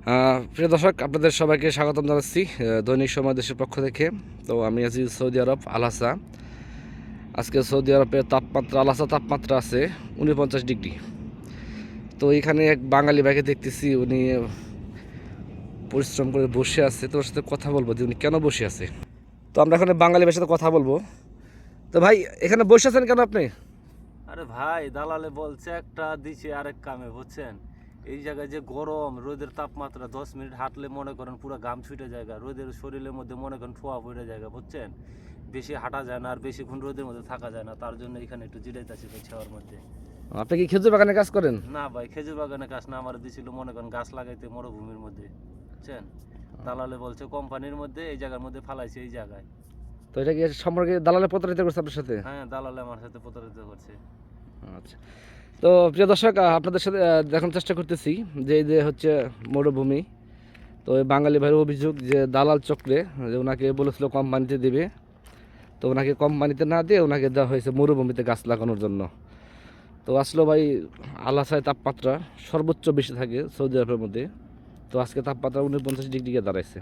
প্রিয় দর্শক, আপনাদের সবাইকে স্বাগতম জানাচ্ছি দৈনিক সময় দেশের পক্ষ থেকে। তো আমি আছি সৌদি আরব আলহাসা। আজকে সৌদি আরবের তাপমাত্রা আলহাসা তাপমাত্রা আছে 49 ডিগ্রি। তো এখানে এক বাঙালি ভাইকে দেখতেছি, উনি পরিশ্রম করে বসে আছে। তো ওর সাথে কথা বলবো যে উনি কেন বসে আছে। তো আমরা এখানে বাঙালি ভাইয়ের সাথে কথা বলবো। তো ভাই, এখানে বসে আছেন কেন আপনি? আরে ভাই, দালালে বলছে একটা দিছে আরেক কামে, বুঝছেন? এই জায়গায় যে গরম, রোদের তাপমাত্রা 10 মিনিট হাঁটলে মনে করেন পুরো ঘাম ছুটে জায়গা, রোদের শরীরের মধ্যে মনে করেন ঠোয়া পড়ে জায়গা, বুঝছেন? বেশি হাঁটা যায় না আর বেশিক্ষণ রোদের মধ্যে থাকা যায় না, তার জন্য এখানে একটু জিরাইতেছি ভাই ছাওয়ার মধ্যে। আপনি কি খেজুর বাগানে কাজ করেন? না ভাই, খেজুর বাগানে কাজ না, আমার দিছিল মনে করেন গাছ লাগাইতে মরুভূমির মধ্যে, বুঝছেন? দালালে বলছে কোম্পানির মধ্যে এই জায়গার মধ্যে ফালাইছে এই জায়গায়। তো এটা কি সম্পর্কে দালালে প্রতারিত করছে আপনার সাথে? হ্যাঁ, দালালে আমার সাথে প্রতারিত করছে। আচ্ছা। তো প্রিয় দর্শক, আপনাদের সাথে দেখানোর চেষ্টা করতেছি যে এই যে হচ্ছে মরুভূমি। তো এই বাঙালি ভাইয়ের অভিযোগ যে দালাল চক্রে, যে ওনাকে বলেছিল কোম্পানিতে দেবে, তো ওনাকে কোম্পানিতে না দিয়ে ওনাকে দেওয়া হয়েছে মরুভূমিতে গাছ লাগানোর জন্য। তো আসলে ভাই, আলহাসায় তাপমাত্রা সর্বোচ্চ বেশি থাকে সৌদি আরবের মধ্যে। তো আজকে তাপমাত্রা 49 ডিগ্রি গিয়ে দাঁড়াইছে।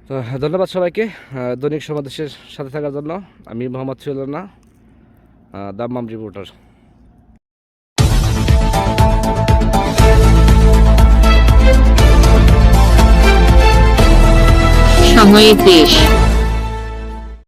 তো ধন্যবাদ সবাইকে দৈনিক সমাবেশের সাথে থাকার জন্য। আমি মোহাম্মদ সুয়েলনা, দাম্মাম রিপোর্টার। সময়ের দেশ।